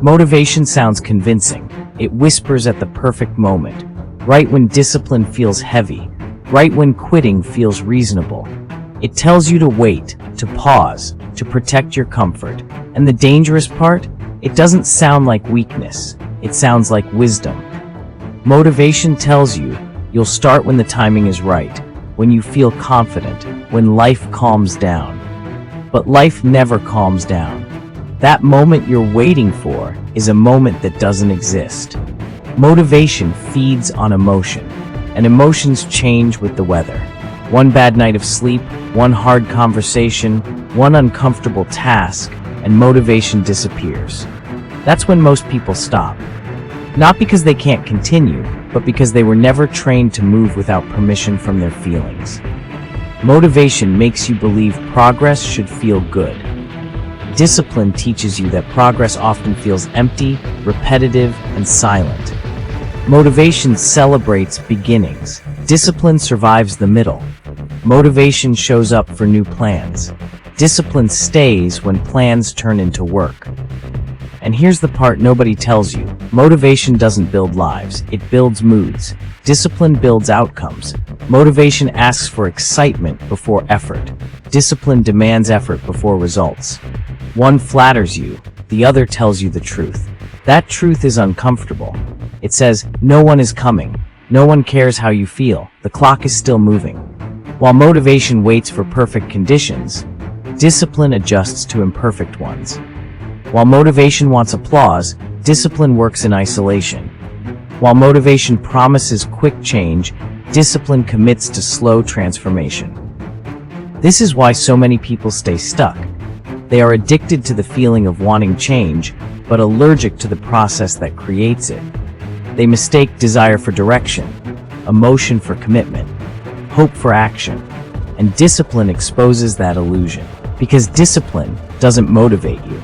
Motivation sounds convincing. It whispers at the perfect moment, right when discipline feels heavy, right when quitting feels reasonable. It tells you to wait, to pause, to protect your comfort. And the dangerous part? It doesn't sound like weakness. It sounds like wisdom. Motivation tells you you'll start when the timing is right, when you feel confident, when life calms down. But life never calms down. That moment you're waiting for is a moment that doesn't exist. Motivation feeds on emotion, and emotions change with the weather. One bad night of sleep, one hard conversation, one uncomfortable task, and motivation disappears. That's when most people stop. Not because they can't continue, but because they were never trained to move without permission from their feelings. Motivation makes you believe progress should feel good. Discipline teaches you that progress often feels empty, repetitive, and silent. Motivation celebrates beginnings. Discipline survives the middle. Motivation shows up for new plans. Discipline stays when plans turn into work. And here's the part nobody tells you. Motivation doesn't build lives, it builds moods. Discipline builds outcomes. Motivation asks for excitement before effort. Discipline demands effort before results. One flatters you, the other tells you the truth. That truth is uncomfortable. It says, no one is coming. No one cares how you feel. The clock is still moving. While motivation waits for perfect conditions, discipline adjusts to imperfect ones. While motivation wants applause, discipline works in isolation. While motivation promises quick change, discipline commits to slow transformation. This is why so many people stay stuck. They are addicted to the feeling of wanting change, but allergic to the process that creates it. They mistake desire for direction, emotion for commitment, hope for action, and discipline exposes that illusion. Because discipline doesn't motivate you.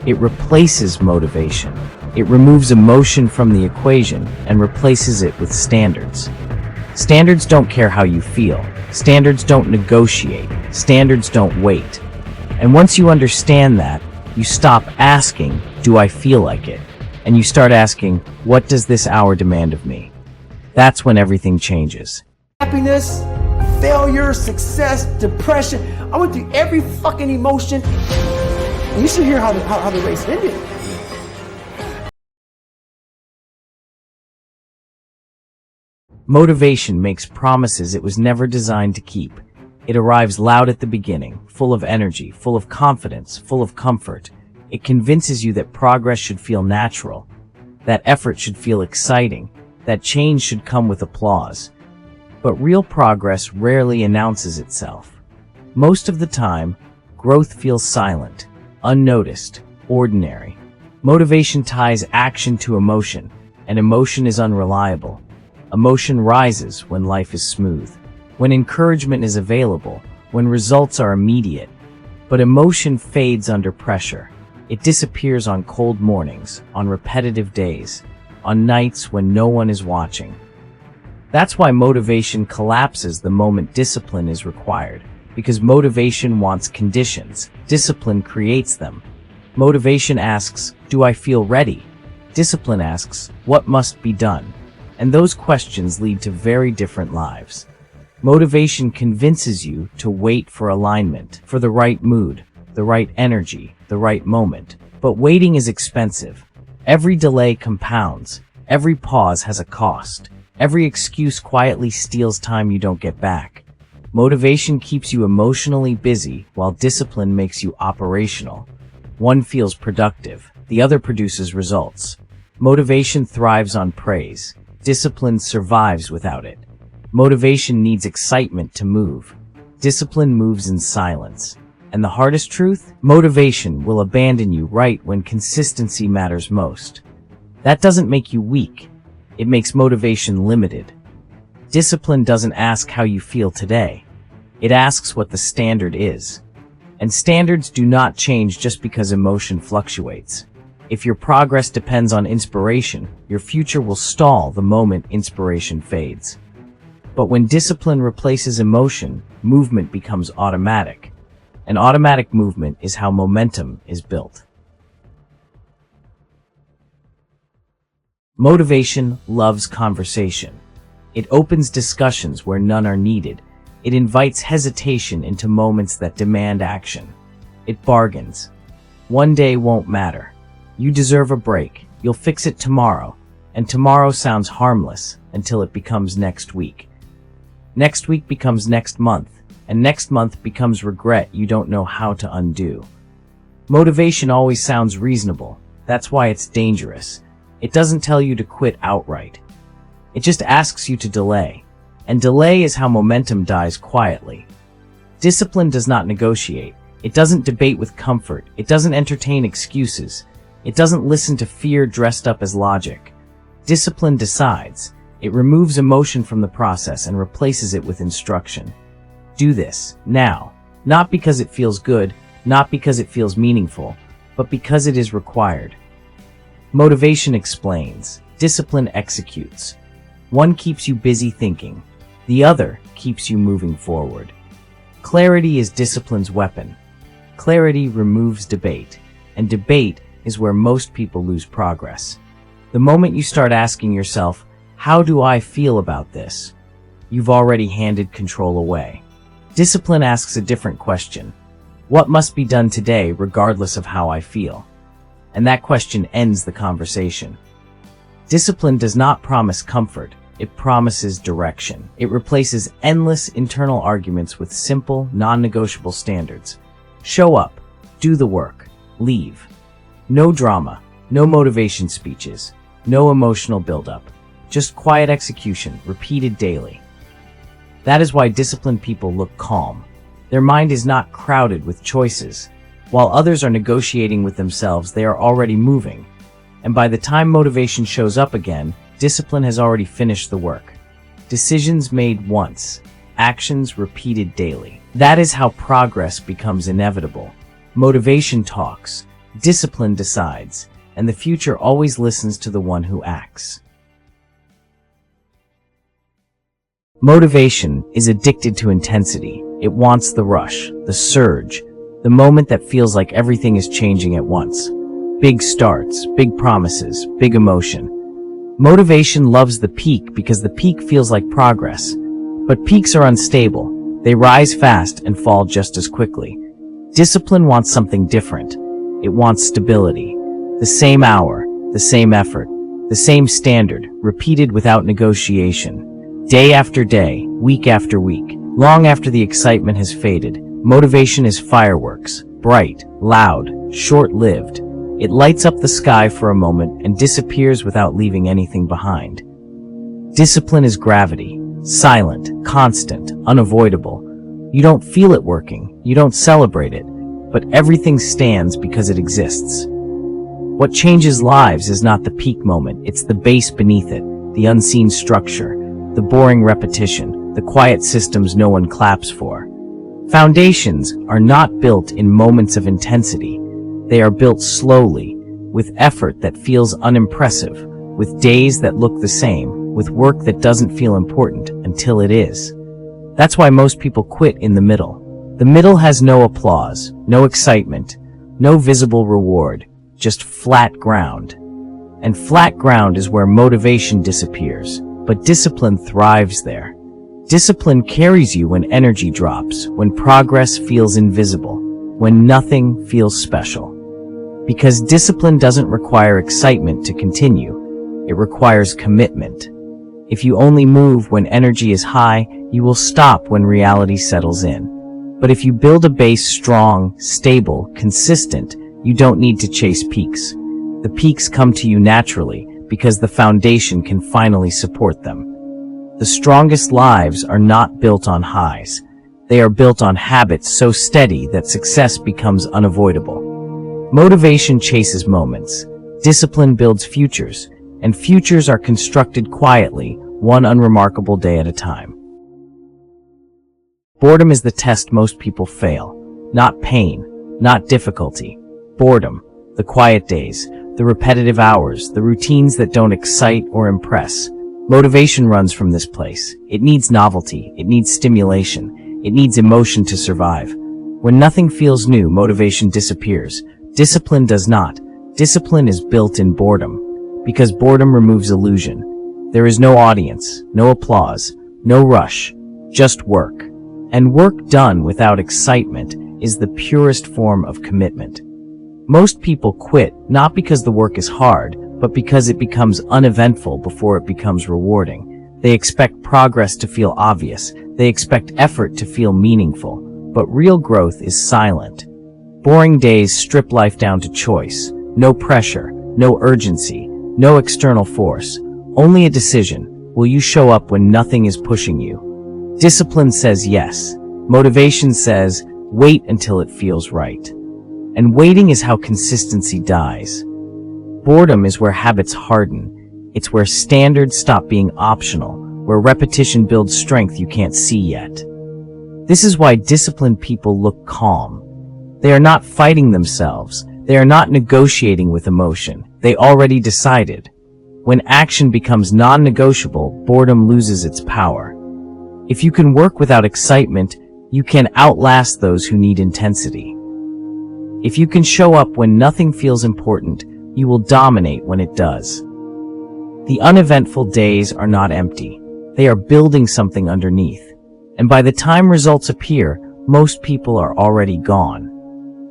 It replaces motivation. It removes emotion from the equation and replaces it with standards. Standards don't care how you feel. Standards don't negotiate. Standards don't wait. And once you understand that, you stop asking, do I feel like it? And you start asking, what does this hour demand of me? That's when everything changes. Happiness, failure, success, depression. I went through every fucking emotion. And you should hear how the race ended. Motivation makes promises it was never designed to keep. It arrives loud at the beginning, full of energy, full of confidence, full of comfort. It convinces you that progress should feel natural, that effort should feel exciting, that change should come with applause. But real progress rarely announces itself. Most of the time, growth feels silent, unnoticed, ordinary. Motivation ties action to emotion, and emotion is unreliable. Emotion rises when life is smooth, when encouragement is available, when results are immediate. But emotion fades under pressure. It disappears on cold mornings, on repetitive days, on nights when no one is watching. That's why motivation collapses the moment discipline is required, because motivation wants conditions. Discipline creates them. Motivation asks, do I feel ready? Discipline asks, what must be done? And those questions lead to very different lives. Motivation convinces you to wait for alignment, for the right mood, the right energy, the right moment. But waiting is expensive. Every delay compounds. Every pause has a cost. Every excuse quietly steals time you don't get back. Motivation keeps you emotionally busy, while discipline makes you operational. One feels productive, the other produces results. Motivation thrives on praise. Discipline survives without it. Motivation needs excitement to move. Discipline moves in silence. And the hardest truth? Motivation will abandon you right when consistency matters most. That doesn't make you weak. It makes motivation limited. Discipline doesn't ask how you feel today. It asks what the standard is. And standards do not change just because emotion fluctuates. If your progress depends on inspiration, your future will stall the moment inspiration fades. But when discipline replaces emotion, movement becomes automatic. And automatic movement is how momentum is built. Motivation loves conversation. It opens discussions where none are needed. It invites hesitation into moments that demand action. It bargains. One day won't matter. You deserve a break. You'll fix it tomorrow. And tomorrow sounds harmless until it becomes next week. Next week becomes next month, and next month becomes regret you don't know how to undo. Motivation always sounds reasonable. That's why it's dangerous. It doesn't tell you to quit outright. It just asks you to delay. And delay is how momentum dies quietly. Discipline does not negotiate. It doesn't debate with comfort. It doesn't entertain excuses. It doesn't listen to fear dressed up as logic. Discipline decides. It removes emotion from the process and replaces it with instruction. Do this, now. Not because it feels good, not because it feels meaningful, but because it is required. Motivation explains. Discipline executes. One keeps you busy thinking. The other keeps you moving forward. Clarity is discipline's weapon. Clarity removes debate, and debate is where most people lose progress. The moment you start asking yourself, how do I feel about this? You've already handed control away. Discipline asks a different question. What must be done today regardless of how I feel? And that question ends the conversation. Discipline does not promise comfort. It promises direction. It replaces endless internal arguments with simple, non-negotiable standards. Show up, do the work, leave. No drama, no motivation speeches, no emotional buildup, just quiet execution, repeated daily. That is why disciplined people look calm. Their mind is not crowded with choices. While others are negotiating with themselves, they are already moving. And by the time motivation shows up again, discipline has already finished the work. Decisions made once, actions repeated daily. That is how progress becomes inevitable. Motivation talks, discipline decides, and the future always listens to the one who acts. Motivation is addicted to intensity. It wants the rush, the surge, the moment that feels like everything is changing at once. Big starts, big promises, big emotion. Motivation loves the peak because the peak feels like progress. But peaks are unstable. They rise fast and fall just as quickly. Discipline wants something different. It wants stability. The same hour, the same effort, the same standard, repeated without negotiation. Day after day, week after week, long after the excitement has faded. Motivation is fireworks, bright, loud, short-lived. It lights up the sky for a moment and disappears without leaving anything behind. Discipline is gravity, silent, constant, unavoidable. You don't feel it working, you don't celebrate it, but everything stands because it exists. What changes lives is not the peak moment, it's the base beneath it, the unseen structure, the boring repetition, the quiet systems no one claps for. Foundations are not built in moments of intensity. They are built slowly, with effort that feels unimpressive, with days that look the same, with work that doesn't feel important until it is. That's why most people quit in the middle. The middle has no applause, no excitement, no visible reward, just flat ground. And flat ground is where motivation disappears, but discipline thrives there. Discipline carries you when energy drops, when progress feels invisible, when nothing feels special. Because discipline doesn't require excitement to continue, it requires commitment. If you only move when energy is high, you will stop when reality settles in. But if you build a base strong, stable, consistent, you don't need to chase peaks. The peaks come to you naturally because the foundation can finally support them. The strongest lives are not built on highs. They are built on habits so steady that success becomes unavoidable. Motivation chases moments. Discipline builds futures, and futures are constructed quietly, one unremarkable day at a time. Boredom is the test most people fail. Not pain, not difficulty. Boredom, the quiet days, the repetitive hours, the routines that don't excite or impress. Motivation runs from this place. It needs novelty, it needs stimulation, it needs emotion to survive. When nothing feels new, motivation disappears. Discipline does not. Discipline is built in boredom. Because boredom removes illusion. There is no audience, no applause, no rush, just work. And work done without excitement is the purest form of commitment. Most people quit not because the work is hard, but because it becomes uneventful before it becomes rewarding. They expect progress to feel obvious. They expect effort to feel meaningful. But real growth is silent. Boring days strip life down to choice. No pressure, no urgency, no external force. Only a decision. Will you show up when nothing is pushing you? Discipline says yes. Motivation says, wait until it feels right. And waiting is how consistency dies. Boredom is where habits harden. It's where standards stop being optional, where repetition builds strength you can't see yet. This is why disciplined people look calm. They are not fighting themselves. They are not negotiating with emotion. They already decided. When action becomes non-negotiable, boredom loses its power. If you can work without excitement, you can outlast those who need intensity. If you can show up when nothing feels important, you will dominate when it does. The uneventful days are not empty. They are building something underneath. And by the time results appear, most people are already gone.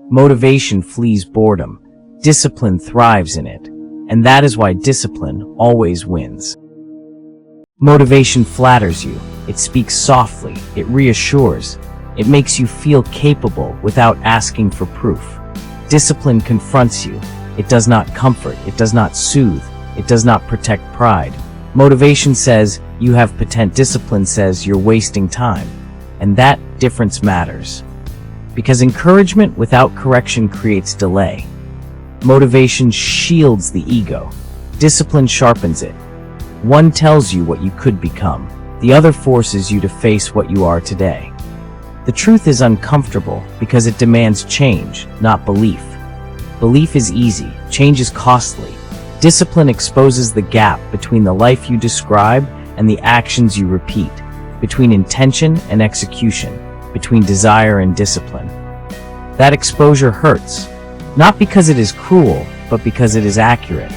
Motivation flees boredom. Discipline thrives in it. And that is why discipline always wins. Motivation flatters you. It speaks softly. It reassures. It makes you feel capable without asking for proof. Discipline confronts you. It does not comfort. It does not soothe. It does not protect pride. Motivation says you have potential. Discipline says you're wasting time. And that difference matters. Because encouragement without correction creates delay. Motivation shields the ego. Discipline sharpens it. One tells you what you could become. The other forces you to face what you are today. The truth is uncomfortable because it demands change, not belief. Belief is easy. Change is costly. Discipline exposes the gap between the life you describe and the actions you repeat, between intention and execution, between desire and discipline. That exposure hurts, not because it is cruel, but because it is accurate.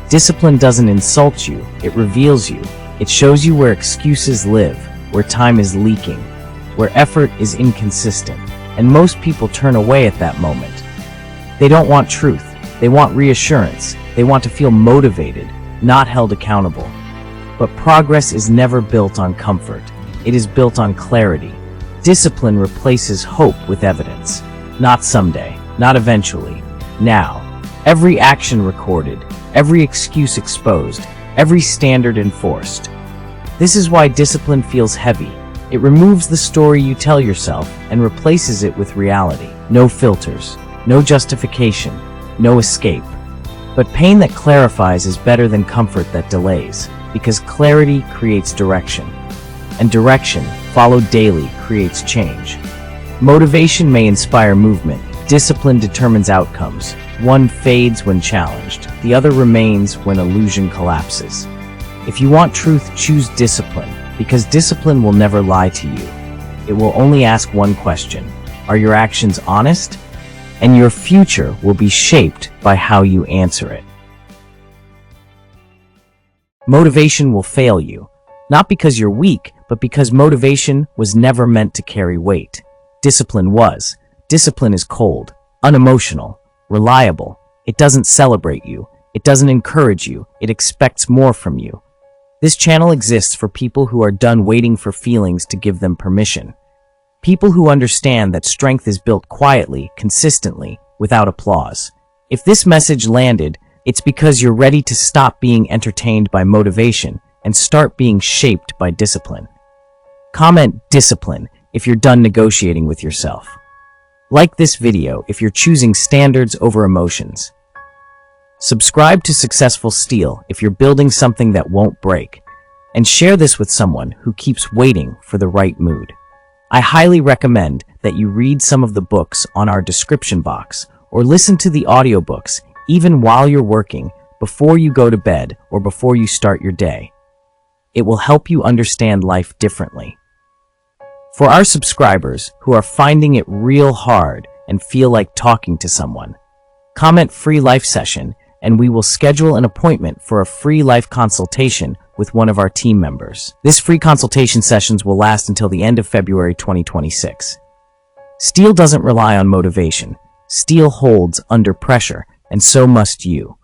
Discipline doesn't insult you, it reveals you. It shows you where excuses live, where time is leaking, where effort is inconsistent, and most people turn away at that moment. They don't want truth, they want reassurance, they want to feel motivated, not held accountable. But progress is never built on comfort, it is built on clarity. Discipline replaces hope with evidence. Not someday, not eventually, now. Every action recorded, every excuse exposed, every standard enforced. This is why discipline feels heavy. It removes the story you tell yourself and replaces it with reality. No filters, no justification, no escape. But pain that clarifies is better than comfort that delays, because clarity creates direction. And direction, followed daily, creates change. Motivation may inspire movement. Discipline determines outcomes. One fades when challenged. The other remains when illusion collapses. If you want truth, choose discipline, because discipline will never lie to you. It will only ask one question. Are your actions honest? And your future will be shaped by how you answer it. Motivation will fail you, not because you're weak, but because motivation was never meant to carry weight. Discipline was. Discipline is cold, unemotional, reliable. It doesn't celebrate you. It doesn't encourage you. It expects more from you. This channel exists for people who are done waiting for feelings to give them permission. People who understand that strength is built quietly, consistently, without applause. If this message landed, it's because you're ready to stop being entertained by motivation and start being shaped by discipline. Comment discipline if you're done negotiating with yourself. Like this video if you're choosing standards over emotions. Subscribe to Successful Steel if you're building something that won't break. And share this with someone who keeps waiting for the right mood. I highly recommend that you read some of the books on our description box or listen to the audiobooks even while you're working, before you go to bed, or before you start your day. It will help you understand life differently. For our subscribers who are finding it real hard and feel like talking to someone, comment free life session and we will schedule an appointment for a free life consultation with one of our team members. This free consultation sessions will last until the end of February 2026. Steel doesn't rely on motivation. Steel holds under pressure, and so must you.